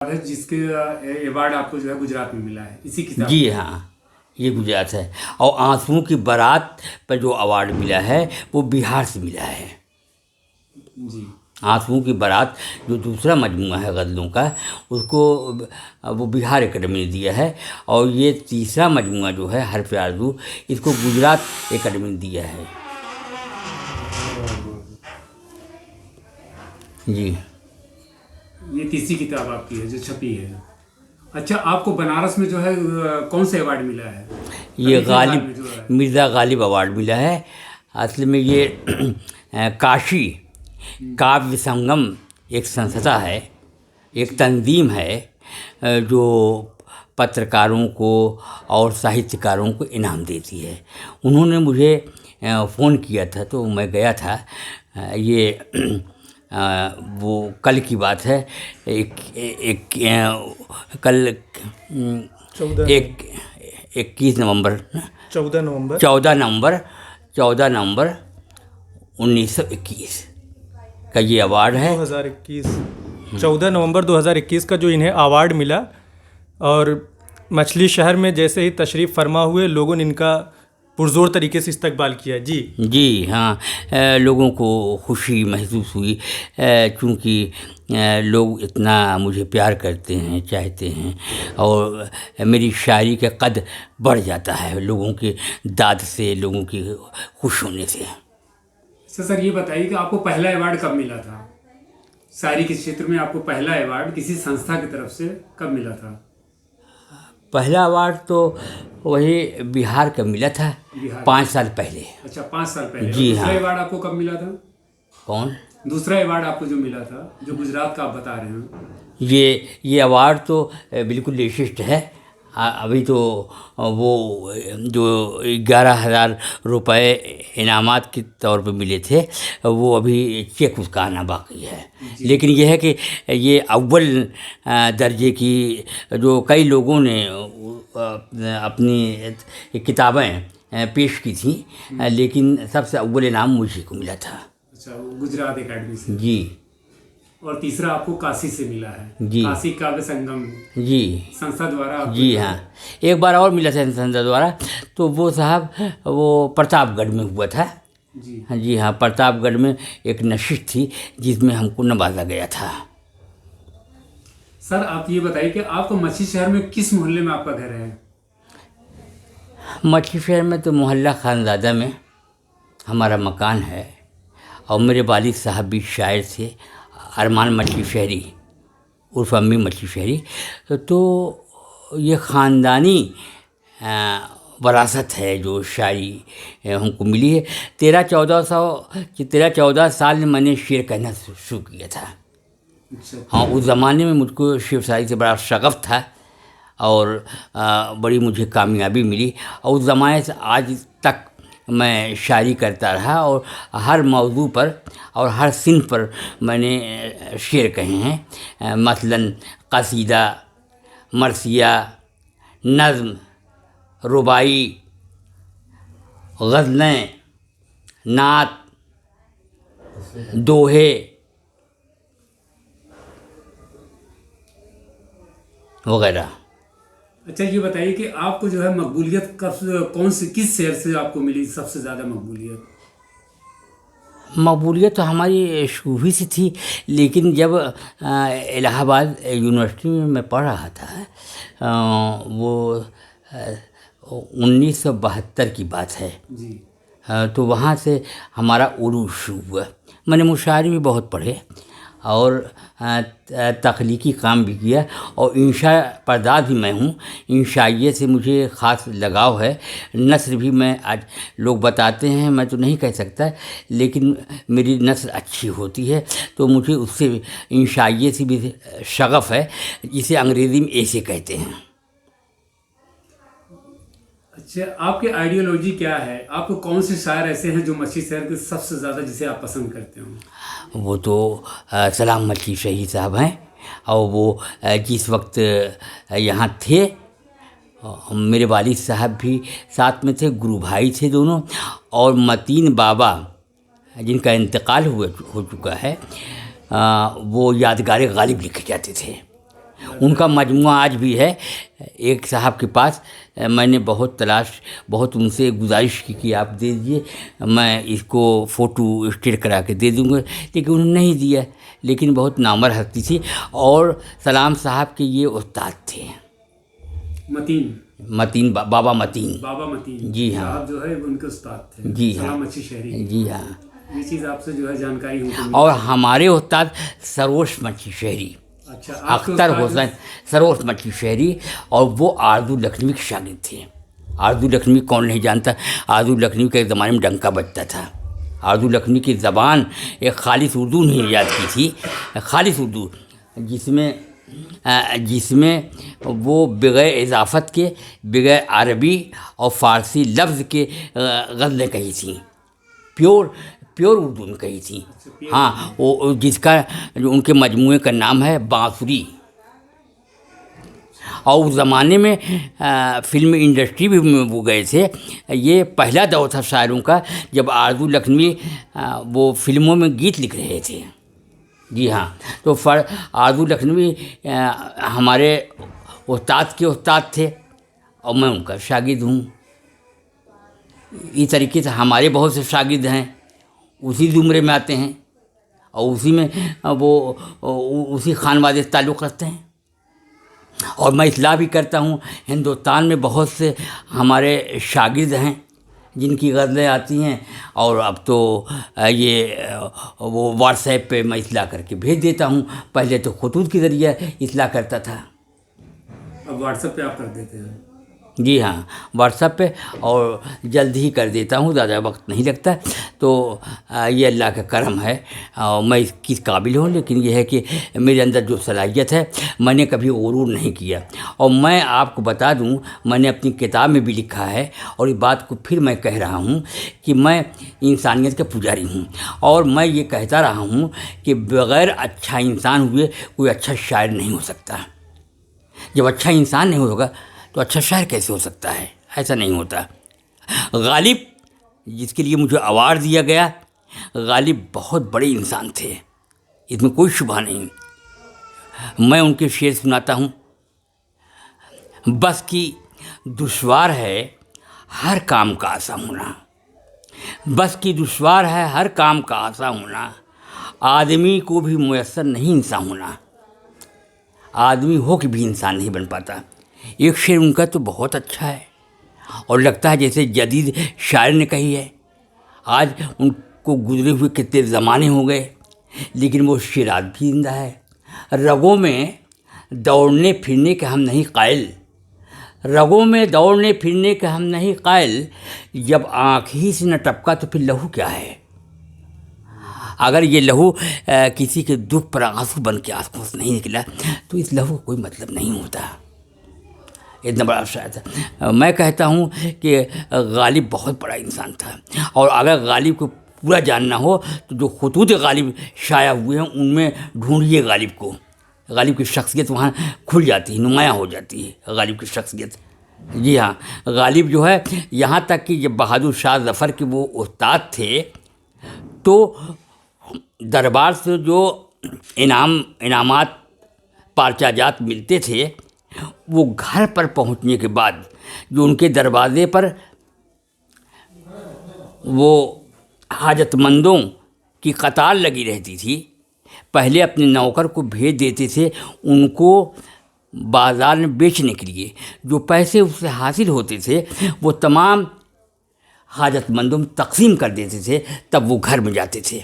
ہے جس کے ایوارڈ آپ کو جو ہے گجرات میں ملا ہے اسی کتاب جی ہاں، یہ گجرات ہے. اور آنسوؤں کی بارات پر جو ایوارڈ ملا ہے وہ بہار سے ملا ہے. جی آنسوؤں کی بارات جو دوسرا مجموعہ ہے غزلوں کا، اس کو وہ بہار اکیڈمی نے دیا ہے. اور یہ تیسرا مجموعہ جو ہے حرف آرزو، اس کو گجرات اکیڈمی نے دیا ہے. جی، یہ تیسری کتاب آپ کی ہے جو چھپی ہے. اچھا، آپ کو بنارس میں جو ہے کون سے ایوارڈ ملا ہے؟ یہ ابھی فی الحال میں جو ہے مرزا غالب ایوارڈ ملا ہے. اصل میں یہ کاشی کاویہ سنگم ایک سنستھا ہے، ایک تنظیم ہے جو پترکاروں کو اور ساہتیہ کو انعام دیتی ہے. انہوں نے مجھے فون کیا تھا تو میں گیا تھا. یہ وہ کل کی بات ہے. کل 21 نومبر 1921 کا یہ ایوارڈ ہے. 14 نومبر 2021 کا جو انہیں ایوارڈ ملا. اور مچھلی شہر میں جیسے ہی تشریف فرما ہوئے لوگوں نے ان کا پرزور طریقے سے استقبال کیا. جی ہاں، لوگوں کو خوشی محسوس ہوئی چونکہ لوگ اتنا مجھے پیار کرتے ہیں، چاہتے ہیں، اور میری شاعری کا قد بڑھ جاتا ہے لوگوں کی داد سے، لوگوں کی خوش ہونے سے. سر یہ بتائیے کہ آپ کو پہلا ایوارڈ کب ملا تھا؟ شاعری کے چھیتر میں آپ کو پہلا ایوارڈ کسی سنستھا کی طرف سے کب ملا تھا؟ پہلا ایوارڈ تو وہی بہار کا ملا تھا 5 سال پہلے. اچھا، 5 سال پہلے. جی دوسرا ہاں. ایوارڈ آپ کو کب ملا تھا؟ کون؟ دوسرا ایوارڈ آپ کو جو ملا تھا جو گجرات کا آپ بتا رہے ہیں. یہ ایوارڈ تو بالکل لیٹسٹ ہے. ابھی تو وہ جو 11,000 روپے انعامات کے طور پہ ملے تھے وہ ابھی چیک اس کا آنا باقی ہے. لیکن یہ ہے کہ یہ اول درجے کی جو کئی لوگوں نے اپنی کتابیں پیش کی تھیں، لیکن سب سے اول انعام مجھے کو ملا تھا. اچھا، گجرات اکیڈمی سے. جی. اور تیسرا آپ کو کاشی سے ملا ہے. جی. کاشی کاویہ سنگم. جی. سنستھا دوارا. جی ہاں، ایک بار اور ملا تھا سنستھا دوارا، تو وہ صاحب وہ پرتاپ گڑھ میں ہوا تھا. جی. جی ہاں، پرتاپ گڑھ میں ایک نشست تھی جس میں ہم کو نوازا گیا تھا. سر آپ یہ بتائیے کہ آپ کو مچھی شہر میں کس محلے میں آپ کا گھر ہے؟ مچھی شہر میں تو محلہ خانزادہ میں ہمارا مکان ہے. اور میرے والد صاحب بھی شاعر تھے، ارمان مچھی شہری عرف امی مچھی شہری. تو یہ خاندانی وراثت ہے جو شاعری ہم کو ملی ہے. 13-14 سال میں میں نے شعر کہنا شروع کیا تھا. ہاں، اس زمانے میں مجھ کو شعر شاعری سے بڑا شغف تھا اور بڑی مجھے کامیابی ملی. اور اس زمانے سے آج تک میں شاعری کرتا رہا اور ہر موضوع پر اور ہر صنف پر میں نے شعر کہے ہیں. مثلاً قصیدہ، مرثیہ، نظم، رباعی، غزلیں، نعت، دوہے وغیرہ. اچھا، یہ بتائیے کہ آپ کو جو ہے مقبولیت کس شعر سے آپ کو ملی سب سے زیادہ مقبولیت؟ مقبولیت تو ہماری شروع ہی سے تھی، لیکن جب الہ آباد یونیورسٹی میں میں پڑھ رہا تھا، وہ 1972 کی بات ہے. جی. تو وہاں سے ہمارا عروج شروع ہوا. میں نے مشاعرے بھی بہت پڑھے اور تخلیقی کام بھی کیا، اور انشاء پرداز بھی میں ہوں. انشائیے سے مجھے خاص لگاؤ ہے. نثر بھی میں آج لوگ بتاتے ہیں، میں تو نہیں کہہ سکتا، لیکن میری نثر اچھی ہوتی ہے تو مجھے اس سے انشائیے سے بھی شغف ہے، جسے انگریزی میں ایسے کہتے ہیں. اچھا، آپ کی آئیڈیالوجی کیا ہے؟ آپ کو کون سے شاعر ایسے ہیں جو مچھی شہر کے سب سے زیادہ جسے آپ پسند کرتے ہوں؟ وہ تو سلام مچھی شہری صاحب ہیں. اور وہ جس وقت یہاں تھے میرے والد صاحب بھی ساتھ میں تھے، گرو بھائی تھے دونوں. اور متین بابا جن کا انتقال ہو چکا ہے، وہ یادگار غالب لکھے جاتے تھے. ان کا مجموعہ آج بھی ہے ایک صاحب کے پاس. میں نے بہت بہت ان سے گزارش کی کہ آپ دے دیجیے، میں اس کو فوٹو اسٹیٹ کرا کے دے دوں گا، لیکن انہوں نے نہیں دیا. لیکن بہت نامور ہستی تھی. اور سلام صاحب کے یہ استاد تھے متین بابا متین. جی ہاں، آپ جو ہے ان کے استاد تھے. جی ہاں، سلام اچھی شہری. جی ہاں. یہ چیز آپ سے جو ہے جانکاری ہو. اور ہمارے استاد سروش مچھی شہری، اچھا، اختر حسین سروش مچھی شہری، اور وہ آرزو لکھنوی کے شاگرد تھے. آرزو لکھنوی کون نہیں جانتا؟ آرزو لکھنوی کا ایک زمانے میں ڈنکا بجتا تھا. آرزو لکھنوی کی زبان ایک خالص اردو نے ایجاد کی تھی، خالص اردو، جس میں وہ بغیر اضافت کے، بغیر عربی اور فارسی لفظ کے غزلیں کہی تھیں. پیور اردو میں کہی تھیں. ہاں، وہ جس کا جو ان کے مجموعے کا نام ہے بانسری. اور اس زمانے میں فلم انڈسٹری بھی وہ گئے تھے. یہ پہلا دور تھا شاعروں کا جب آرزو لکھنوی وہ فلموں میں گیت لکھ رہے تھے. جی ہاں، تو آرزو لکھنوی ہمارے استاد کے استاد تھے اور میں ان کا شاگرد ہوں. اس طریقے سے ہمارے بہت سے شاگرد ہیں، اسی زمرے میں آتے ہیں اور اسی میں وہ اسی خانوادے سے تعلق رکھتے ہیں. اور میں اطلاع بھی کرتا ہوں، ہندوستان میں بہت سے ہمارے شاگرد ہیں جن کی غزلیں آتی ہیں، اور اب تو یہ وہ واٹس ایپ پہ میں اطلاع کر کے بھیج دیتا ہوں. پہلے تو خطوط کے ذریعے اطلاع کرتا تھا. اب واٹس ایپ پہ آپ کر دیتے ہیں؟ جی ہاں، واٹس ایپ پہ، اور جلد ہی کر دیتا ہوں، زیادہ وقت نہیں لگتا. تو یہ اللہ کا کرم ہے، اور میں اس کی قابل ہوں. لیکن یہ ہے کہ میرے اندر جو صلاحیت ہے، میں نے کبھی غرور نہیں کیا. اور میں آپ کو بتا دوں، میں نے اپنی کتاب میں بھی لکھا ہے، اور اس بات کو پھر میں کہہ رہا ہوں کہ میں انسانیت کا پجاری ہوں. اور میں یہ کہتا رہا ہوں کہ بغیر اچھا انسان ہوئے کوئی اچھا شاعر نہیں ہو سکتا. جب اچھا انسان نہیں ہوگا تو اچھا شاعر کیسے ہو سکتا ہے؟ ایسا نہیں ہوتا. غالب، جس کے لیے مجھے ایوارڈ دیا گیا، غالب بہت بڑے انسان تھے، اس میں کوئی شبہ نہیں. میں ان کے شعر سناتا ہوں. بس کی دشوار ہے ہر کام کا آسان ہونا، بس کی دشوار ہے ہر کام کا آسان ہونا، آدمی کو بھی میسر نہیں انسان ہونا. آدمی ہو کے بھی انسان نہیں بن پاتا. ایک شعر ان کا تو بہت اچھا ہے، اور لگتا ہے جیسے جدید شاعر نے کہی ہے. آج ان کو گزرے ہوئے کتنے زمانے ہو گئے، لیکن وہ شعر آج بھی زندہ ہے. رگوں میں دوڑنے پھرنے کے ہم نہیں قائل، رگوں میں دوڑنے پھرنے کے ہم نہیں قائل، جب آنکھ ہی سے نہ ٹپکا تو پھر لہو کیا ہے. اگر یہ لہو کسی کے دکھ پر آنسو بن کے آنکھوں سے نہیں نکلا تو اس لہو کا کوئی مطلب نہیں ہوتا. اتنا بڑا شاعر تھا. میں کہتا ہوں کہ غالب بہت بڑا انسان تھا. اور اگر غالب کو پورا جاننا ہو تو جو خطوط غالب شائع ہوئے ہیں ان میں ڈھونڈیے غالب کو. غالب کی شخصیت وہاں کھل جاتی ہے، نمایاں ہو جاتی ہے غالب کی شخصیت. جی ہاں، غالب جو ہے یہاں تک کہ جب بہادر شاہ ظفر کے وہ استاد تھے تو دربار سے جو انعامات پارچہ جات ملتے تھے، وہ گھر پر پہنچنے کے بعد جو ان کے دروازے پر وہ حاجت مندوں کی قطار لگی رہتی تھی، پہلے اپنے نوکر کو بھیج دیتے تھے ان کو بازار میں بیچنے کے لیے. جو پیسے اس سے حاصل ہوتے تھے وہ تمام حاجت مندوں میں تقسیم کر دیتے تھے، تب وہ گھر میں جاتے تھے.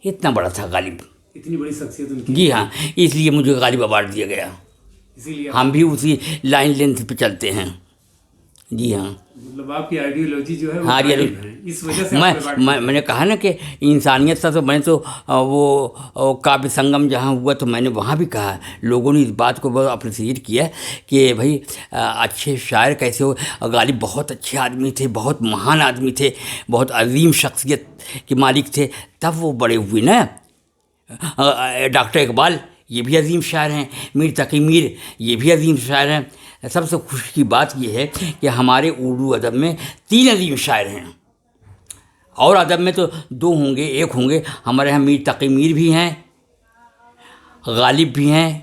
اتنا بڑا تھا غالب. اتنی بڑی شخصیت ان کی. جی ہاں، اس لیے مجھے غالب ایوارڈ دیا گیا. اسی لیے ہم بھی اسی لائن لینتھ پہ چلتے ہیں. جی ہاں، مطلب آپ کی آئیڈیالوجی جو ہے ہاں، اس وجہ سے میں نے کہا نا کہ انسانیت تھا. تو میں نے تو وہ کاویہ سنگم جہاں ہوا تو میں نے وہاں بھی کہا، لوگوں نے اس بات کو بہت اپریسیٹ کیا کہ بھائی اچھے شاعر کیسے ہو. غالب بہت اچھے آدمی تھے، بہت مہان آدمی تھے، بہت عظیم شخصیت کے مالک تھے، تب وہ بڑے ہوئے نا. ڈاکٹر اقبال یہ بھی عظیم شاعر ہیں، میر تقی میر یہ بھی عظیم شاعر ہیں. سب سے خوشی کی بات یہ ہے کہ ہمارے اردو ادب میں 3 عظیم شاعر ہیں، اور ادب میں تو 2 ہوں گے، 1 ہوں گے. ہمارے یہاں میر تقی میر بھی ہیں، غالب بھی ہیں،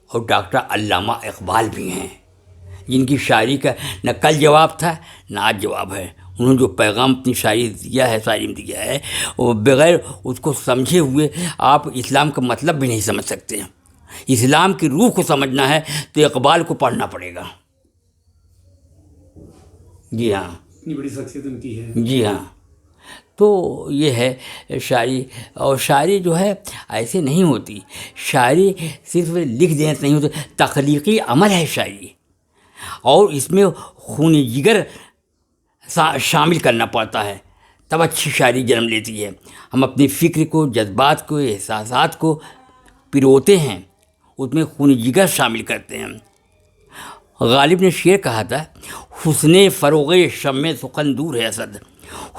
اور ڈاکٹر علامہ اقبال بھی ہیں، جن کی شاعری کا نہ کل جواب تھا نہ آج جواب ہے. انہوں نے جو پیغام اپنی شاعری دیا ہے، شاعری میں دیا ہے، وہ بغیر اس کو سمجھے ہوئے آپ اسلام کا مطلب بھی نہیں سمجھ سکتے. اسلام کی روح کو سمجھنا ہے تو اقبال کو پڑھنا پڑے گا. جی ہاں، اتنی بڑی شخصیت ان کی ہے. جی ہاں. تو یہ ہے شاعری. اور شاعری جو ہے ایسے نہیں ہوتی. شاعری صرف لکھ دینے سے نہیں ہوتی، تخلیقی عمل ہے شاعری، اور اس میں خون جگر شامل کرنا پڑتا ہے، تب اچھی شاعری جنم لیتی ہے. ہم اپنی فکر کو، جذبات کو، احساسات کو پروتے ہیں، اس میں خون جگر شامل کرتے ہیں. غالب نے شعر کہا تھا، حسن فروغ شمع سخن دور ہے اسد،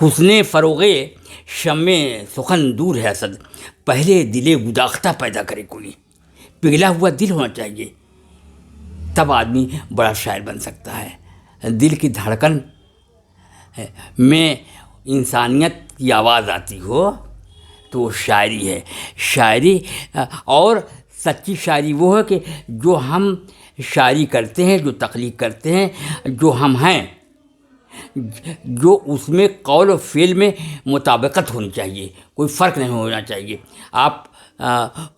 حسن فروغ شمع سخن دور ہے اسد، پہلے دل گداختہ پیدا کرے کوئی. پگھلا ہوا دل ہونا چاہیے، تب آدمی بڑا شاعر بن سکتا ہے. دل کی دھڑکن میں انسانیت کی آواز آتی ہو تو وہ شاعری ہے. شاعری اور سچی شاعری وہ ہے کہ جو ہم شاعری کرتے ہیں، جو تخلیق کرتے ہیں، جو ہم ہیں، جو اس میں قول و فعل میں مطابقت ہونی چاہیے، کوئی فرق نہیں ہونا چاہیے. آپ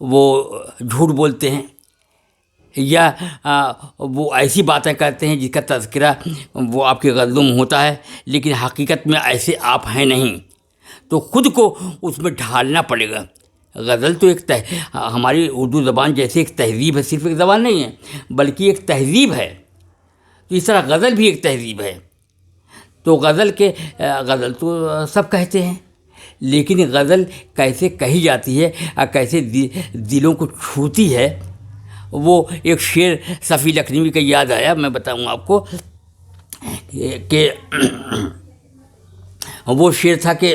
وہ جھوٹ بولتے ہیں یا وہ ایسی باتیں کرتے ہیں جس کا تذکرہ وہ آپ کے غزلوں میں ہوتا ہے، لیکن حقیقت میں ایسے آپ ہیں نہیں، تو خود کو اس میں ڈھالنا پڑے گا. غزل تو ایک ہماری اردو زبان جیسے ایک تہذیب ہے، صرف ایک زبان نہیں ہے بلکہ ایک تہذیب ہے، تو اس طرح غزل بھی ایک تہذیب ہے. تو غزل تو سب کہتے ہیں، لیکن غزل کیسے کہی جاتی ہے اور کیسے دلوں کو چھوتی ہے، وہ ایک شعر صفی لکھنوی کا یاد آیا، میں بتاؤں آپ کو کہ وہ شعر تھا کہ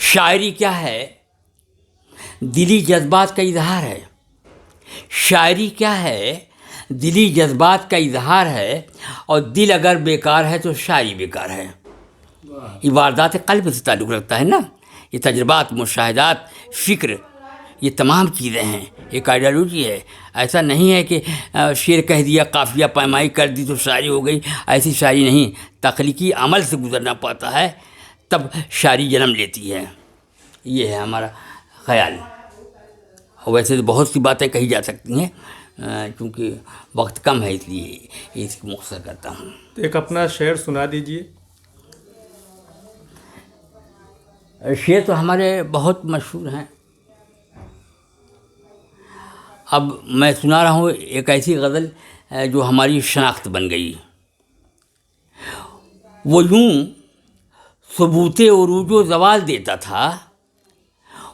شاعری کیا ہے، دلی جذبات کا اظہار ہے. شاعری کیا ہے، دلی جذبات کا اظہار ہے، اور دل اگر بیکار ہے تو شاعری بیکار ہے. یہ واردات قلب سے تعلق رکھتا ہے نا. یہ تجربات، مشاہدات، فکر، یہ تمام چیزیں ہیں، ایک آئیڈیالوجی ہے. ایسا نہیں ہے کہ شعر کہہ دیا، قافیہ پیمائی کر دی تو شاعری ہو گئی، ایسی شاعری نہیں. تخلیقی عمل سے گزرنا پڑتا ہے، تب شاعری جنم لیتی ہے. یہ ہے ہمارا خیال. ویسے تو بہت سی باتیں کہی جا سکتی ہیں، کیونکہ وقت کم ہے، اس لیے اس کو مختصر کرتا ہوں. ایک اپنا شعر سنا دیجئے. شعر تو ہمارے بہت مشہور ہیں. اب میں سنا رہا ہوں ایک ایسی غزل جو ہماری شناخت بن گئی. وہ یوں ثبوت عروج و زوال دیتا تھا،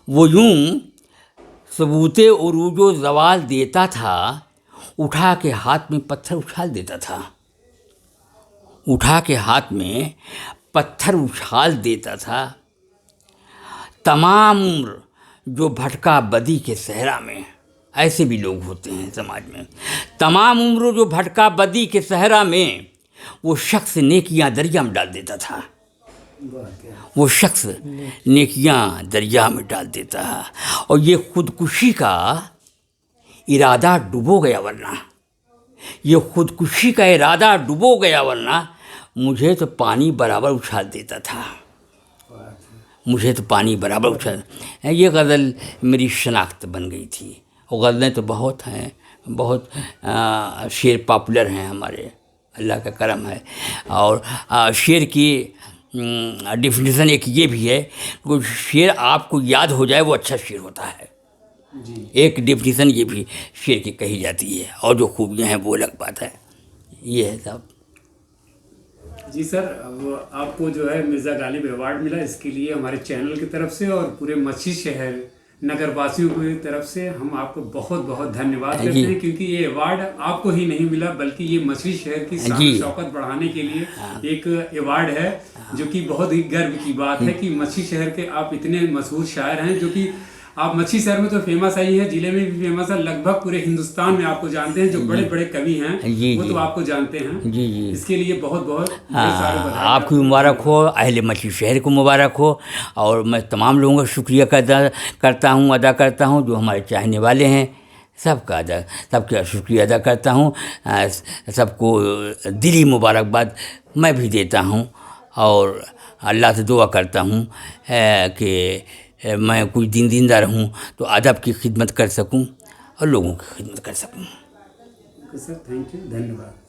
وہ یوں ثبوت عروج و زوال دیتا تھا، اٹھا کے ہاتھ میں پتھر اچھال دیتا تھا، اٹھا کے ہاتھ میں پتھر اچھال دیتا تھا. تمام عمر جو بھٹکا بدی کے صحرا میں، ایسے بھی لوگ ہوتے ہیں سماج میں. تمام عمر جو بھٹکا بدی کے صحرا میں، وہ شخص نیکیاں دریا میں ڈال دیتا تھا، وہ شخص نیکیاں دریا میں ڈال دیتا ہے. اور یہ خودکشی کا ارادہ ڈبو گیا، ورنہ یہ خودکشی کا ارادہ ڈبو گیا، ورنہ مجھے تو پانی برابر اچھال دیتا تھا، مجھے تو پانی برابر اچھال. یہ غزل میری شناخت بن گئی تھی. اور غزلیں تو بہت ہیں، بہت شعر پاپولر ہیں ہمارے، اللہ کا کرم ہے. اور شعر کی ڈیفینیشن ایک یہ بھی ہے کہ شعر آپ کو یاد ہو جائے وہ اچھا شعر ہوتا ہے. ایک ڈیفینیشن یہ بھی شعر کی کہی جاتی ہے، اور جو خوبیاں ہیں وہ الگ بات ہے. یہ ہے صاحب. جی سر، اب آپ کو جو ہے مرزا غالب ایوارڈ ملا، اس کے لیے ہمارے چینل کی طرف سے اور پورے مچھی شہر نگر واسیوں کی طرف سے ہم آپ کو بہت بہت دھنیہ واد کرتے ہیں، کیونکہ یہ ایوارڈ آپ کو ہی نہیں ملا بلکہ یہ مچھی شہر کی شان شوکت بڑھانے کے لیے ایک ایوارڈ ہے، جو کہ بہت ہی گرو کی بات ہے کہ مچھی شہر کے آپ اتنے مشہور شاعر ہیں، جو کہ آپ مچھی شہر میں تو فیمس ہی ہے، ضلع میں بھی فیمس ہے، لگ بھگ پورے ہندوستان میں آپ کو جانتے ہیں. جو بڑے بڑے کوی ہیں وہ تو آپ کو جانتے ہیں. اس کے لیے بہت بہت آپ کو مبارک ہو، اہل مچھی شہر کو مبارک ہو. اور میں تمام لوگوں کا شکریہ ادا کرتا ہوں جو ہمارے چاہنے والے ہیں. سب کا شکریہ ادا کرتا ہوں. سب کو دلی مبارکباد میں بھی دیتا ہوں اور اللہ سے دعا کرتا ہوں کہ میں کچھ دن زندہ رہوں تو ادب کی خدمت کر سکوں اور لوگوں کی خدمت کر سکوں. اوکے سر، تھینک یو، دھنیہ واد.